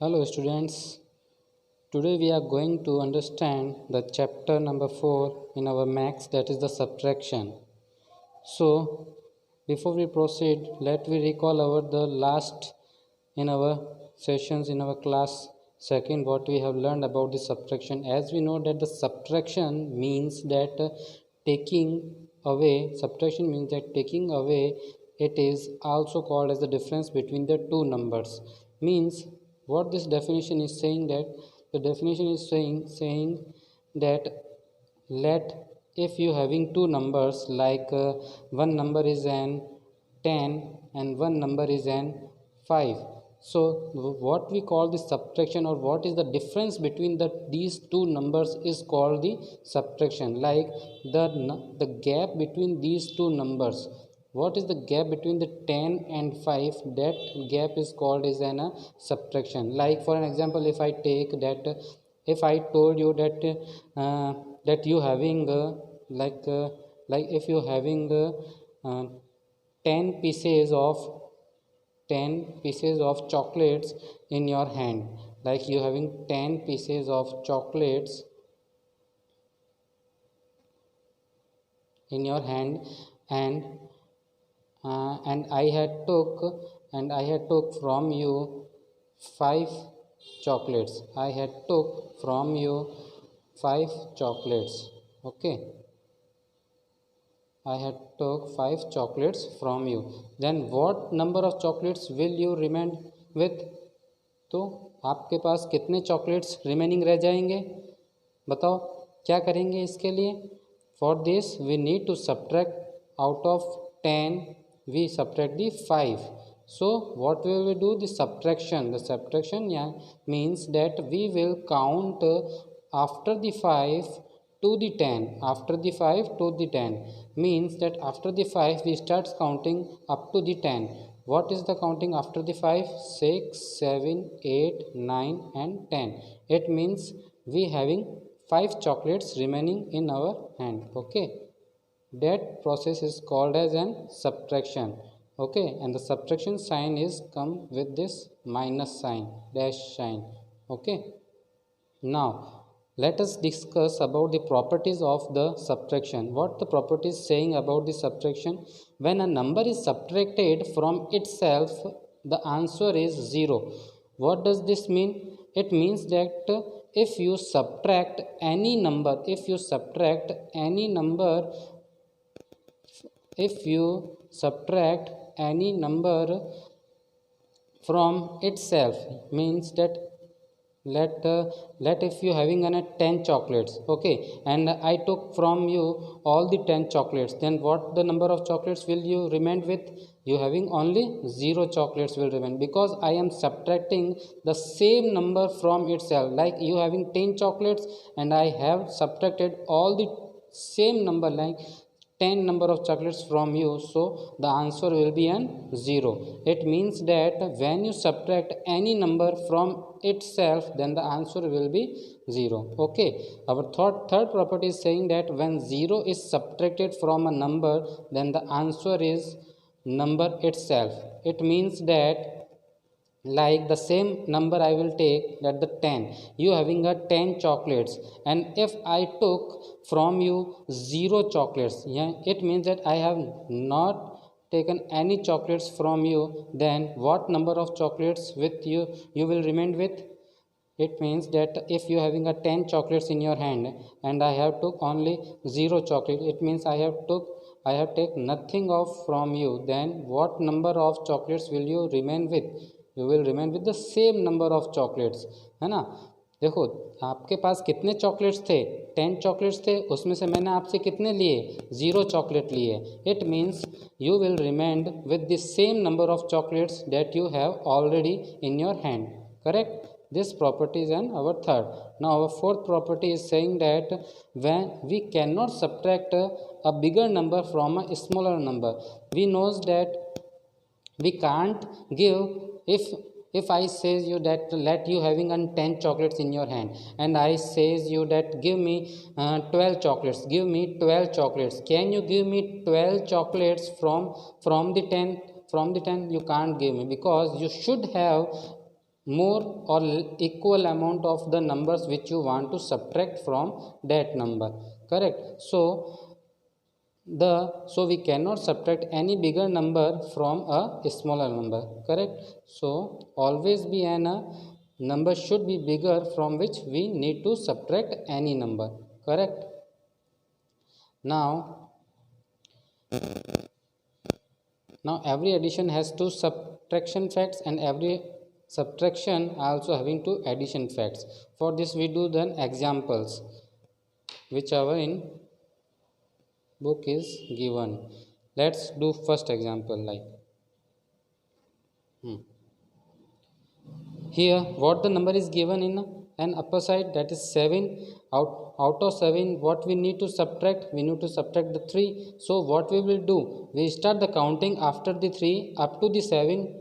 Hello students, today we are going to understand the chapter number 4 in our max, that is the subtraction. So before we proceed, let we recall our the last in our sessions in our class second what we have learned about the subtraction. As we know that the subtraction means that taking away, it is also called as the difference between the two numbers. Means what this definition is saying, that the definition is saying that let, if you having two numbers like one number is an 10 and one number is an 5, so what we call the subtraction, or what is the difference between these two numbers, is called the subtraction. Like the gap between these two numbers, what is the gap between the 10 and 5, that gap is called as an subtraction. Like for an example, if I take that, if I told you that that you having like if you having uh, 10 pieces of 10 pieces of chocolates in your hand, like you having 10 pieces of chocolates in your hand, and I had took from you 5 chocolates. I had took from you 5 chocolates. Okay, I had took 5 chocolates from you. Then what number of chocolates will you remain with? तो आपके पास कितने chocolates remaining रह जाएंगे? बताओ क्या करेंगे इसके लिए? For this we need to subtract out of 10, we subtract the 5. So what will we do? The subtraction means that we will count after the 5 to the 10. After the 5 to the 10 means that after the 5 we start counting up to the 10. What is the counting after the 5? 6, 7, 8, 9 and 10. It means we having 5 chocolates remaining in our hand. Okay, that process is called as an subtraction. Okay, and the subtraction sign is come with this minus sign, dash sign. Okay, now let us discuss about the properties of the subtraction. What the properties saying about the subtraction? When a number is subtracted from itself, the answer is 0. What does this mean? It means that if you subtract any number, if you subtract any number from itself, means that let if you having 10 chocolates, okay, and I took from you all the 10 chocolates, then what the number of chocolates will you remain with? You having only 0 chocolates will remain, because I am subtracting the same number from itself. Like you having 10 chocolates and I have subtracted all the same number, like 10 number of chocolates from you, so the answer will be an 0. It means that when you subtract any number from itself, then the answer will be 0. Okay, our third property is saying that when 0 is subtracted from a number, then the answer is number itself. It means that, like the same number I will take, that the 10, you having a 10 chocolates, and if I took from you 0 chocolates, yeah, it means that I have not taken any chocolates from you, then what number of chocolates with you will remain with? It means that if you having a 10 chocolates in your hand and I have took only 0 chocolate, it means I have take nothing off from you, then what number of chocolates will you remain with? You will remain with the same number of chocolates, है ना? देखो आपके पास कितने chocolates थे? 10 chocolates थे, उसमें से मैंने आपसे कितने लिए? 0 चॉकलेट लिए. It means you will remained with the same number of chocolates that you have already in your hand. Correct? This property is our third. Now our fourth property is saying that when we cannot subtract a bigger number from a smaller number, we knows that we can't give, if I says you that let you having 10 chocolates in your hand, and I says you that give me 12 chocolates, give me 12 chocolates, can you give me 12 chocolates from the 10? From the 10 you can't give me, because you should have more or equal amount of the numbers which you want to subtract from that number. Correct. So we cannot subtract any bigger number from a smaller number. Correct. So always be an a number should be bigger from which we need to subtract any number. Correct. Now every addition has two subtraction facts and every subtraction also having two addition facts. For this we do then examples which our in book is given. Let's do first example. Like here what the number is given in an upper side, that is 7. Out of 7 what we need to subtract, we need to subtract the 3. So what we will do, we start the counting after the 3 up to the 7.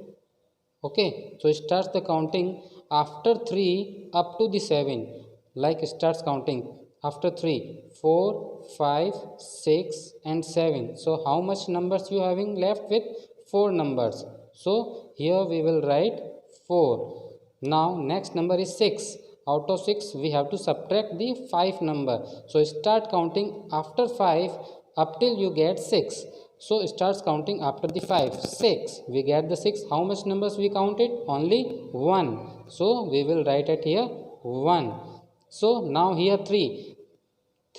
Okay, so it starts the counting after 3 up to the 7. Like it starts counting after 3 4 5 6 and 7. So how much numbers you having left with 4 numbers. So here we will write 4. Now next number is 6. Out of 6 we have to subtract the 5 number. So start counting after 5 up till you get 6. So it starts counting after the 5 6. We get the 6. How much numbers we counted? Only 1. So we will write it here 1. So now here 3.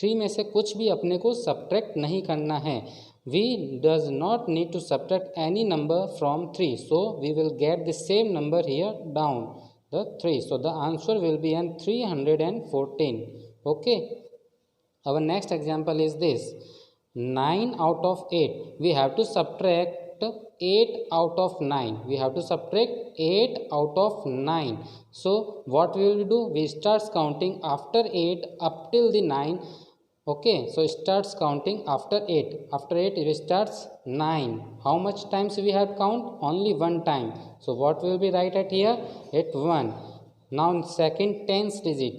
3 में से कुछ भी अपने को subtract नहीं करना है. We does not need to subtract any number from 3. So we will get the same number here down, the 3. So the answer will be an 314. Okay. Our next example is this. 9 out of 8. We have to subtract 8 out of 9. We have to subtract 8 out of 9. So what we will do? We start counting after 8 up till the 9. Okay, so it starts counting after 8. After 8 it starts 9. How much times we have count? Only one time. So what will be write at here? At 1. Now in second tens digit.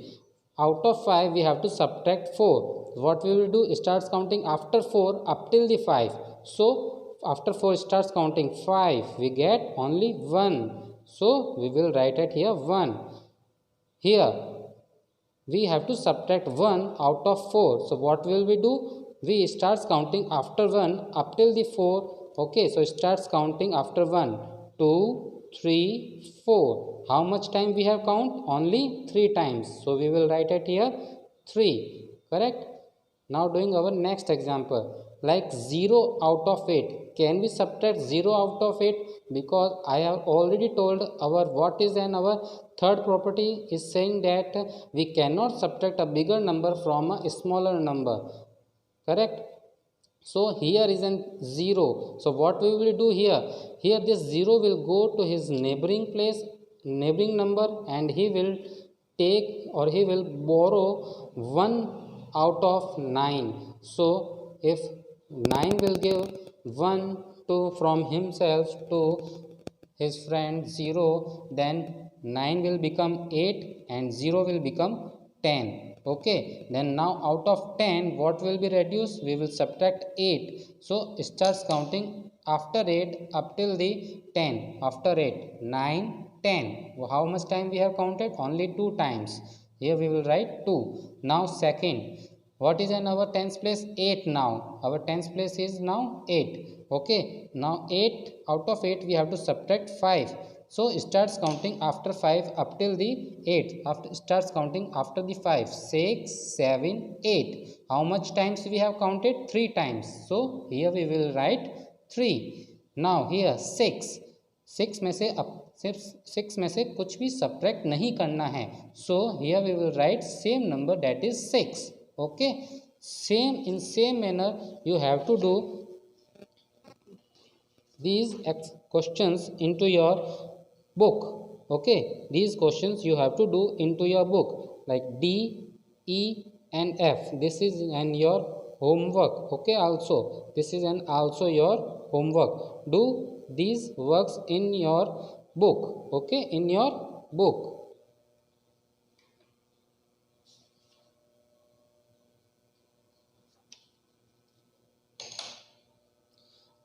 Out of 5 we have to subtract 4. What we will do? It starts counting after 4 up till the 5. So after 4 starts counting 5. We get only 1. So we will write it here 1. Here we have to subtract 1 out of 4. So what will we do? We starts counting after 1 up till the 4. Okay, so it starts counting after 1 2 3 4. How much time we have count? Only 3 times. So we will write it here 3. Correct. Now doing our next example, like 0 out of 8. Can we subtract 0 out of 8? Because I have already told our what is an our third property is saying that we cannot subtract a bigger number from a smaller number. Correct. So here is an 0. So what we will do here? Here this 0 will go to his neighboring place, neighboring number, and he will take or he will borrow 1 out of 9. So if 9 will give 1 to from himself to his friend 0, then 9 will become 8 and 0 will become 10. Okay, then now out of 10 what will be reduced? We will subtract 8. So it starts counting after 8 up till the 10. After 8 9 10. How much time we have counted? Only 2 times. Here we will write 2. Now second, what is in our tens place? 8. Now our tens place is now 8. Okay, now 8 out of 8 we have to subtract 5. So it starts counting after 5 up till the 8. After starts counting after the 5 6 7 8. How much times we have counted? 3 times. So here we will write 3. Now here 6. 6 में से सिर्फ 6 में से कुछ भी subtract नहीं करना है. So here we will write same number, that is 6. Okay, in same manner you have to do these questions into your book. Okay, these questions you have to do into your book, like D, E and F. This is an your homework. Okay, also this is an also your homework. Do these works in your book. Okay, in your book.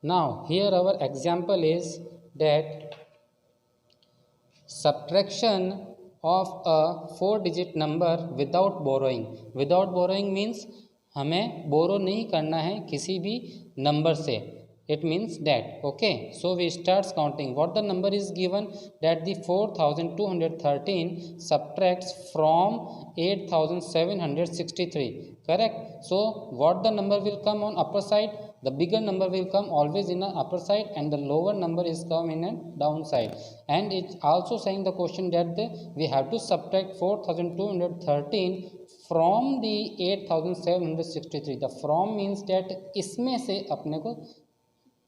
Now here our example is that subtraction of a 4 digit number without borrowing. Without borrowing means हमें बोरो नहीं करना है किसी भी number से. It means that, okay, so we starts counting. What the number is given, that the 4213 subtracts from 8763, correct? So what the number will come on upper side, the bigger number will come always in the upper side and the lower number is come in a downside. And it's also saying the question that we have to subtract 4213 from the 8763. The from means that इसमें से अपने को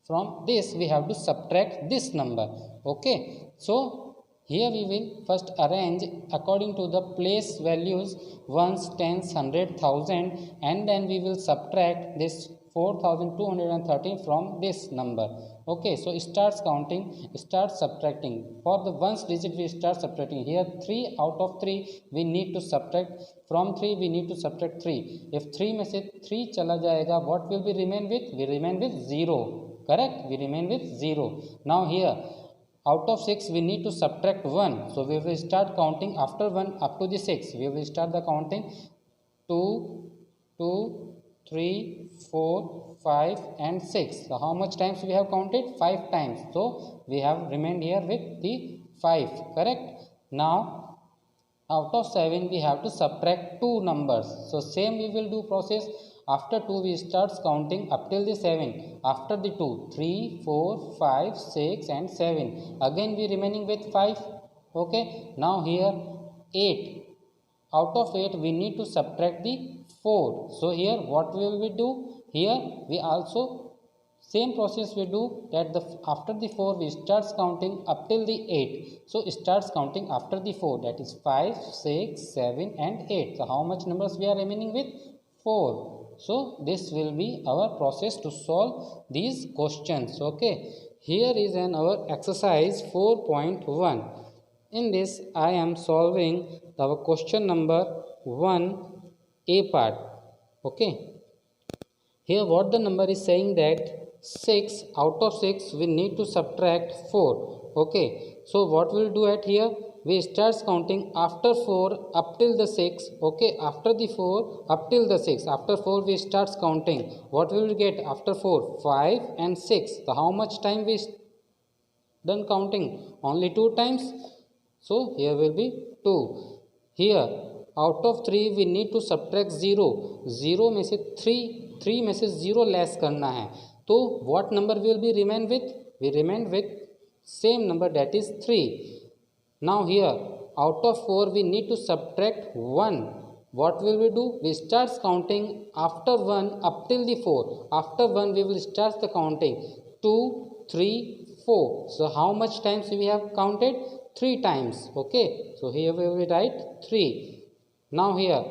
from this we have to subtract this number. Okay, so here we will first arrange according to the place values ones, tens, 100,000, and then we will subtract this 4213 from this number. Okay, so starts counting, start subtracting. For the ones digit we start subtracting. Here 3 out of 3 we need to subtract. From 3 we need to subtract 3. If 3 में से 3 चला जाएगा, what will we remain with? We remain with 0. Correct, we remain with 0. Now here out of 6 we need to subtract 1, so we will start counting after 1 up to the 6. We will start the counting 2, 2, 3, 4, 5 and 6. So how much times we have counted? 5 times. So we have remained here with the 5, correct? Now out of 7 we have to subtract 2 numbers. So same we will do process. After 2 we starts counting up till the 7. After the 2, 3, 4, 5, 6 and 7. Again we remaining with 5. Okay, now here 8. Out of 8 we need to subtract the 4. So here what will we do? Here we also same process we do, that after the 4 we starts counting up till the 8. So it starts counting after the 4, that is 5, 6, 7 and 8. So how much numbers we are remaining with? 4. So this will be our process to solve these questions. Okay, here is our exercise 4.1. in this I am solving our question number 1a part. Okay, here what the number is saying, that 6 out of 6 we need to subtract 4. Okay, so what we'll do at here, we starts counting after 4 up till the 6. Okay, after the 4 up till the 6. After 4 we starts counting. What will we get after 4? 5 and 6. So how much time we done counting? Only 2 times. So here will be 2. Here out of 3 we need to subtract 0. 0 में से 3 में से 0 less करना है. तो what number will be remain with? We remain with same number, that is 3. Now here out of 4 we need to subtract 1. What will we do? We start counting after 1 up till the 4. After 1 we will start the counting 2, 3, 4. So how much times we have counted? 3 times. Okay, so here we will write 3. Now here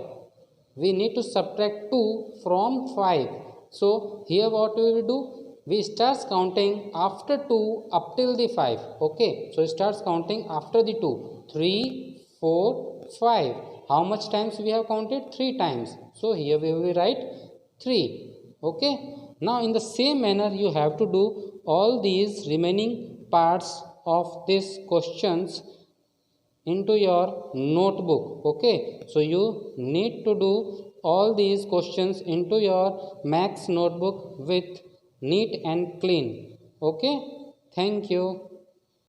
we need to subtract 2 from 5. So here what we will do? We starts counting after 2 up till the 5. Okay, so it starts counting after the 2. 3, 4, 5. How much times we have counted? 3 times. So here we will write 3. Okay, now in the same manner you have to do all these remaining parts of these questions into your notebook. Okay, so you need to do all these questions into your maths notebook with neat and clean. Okay, thank you.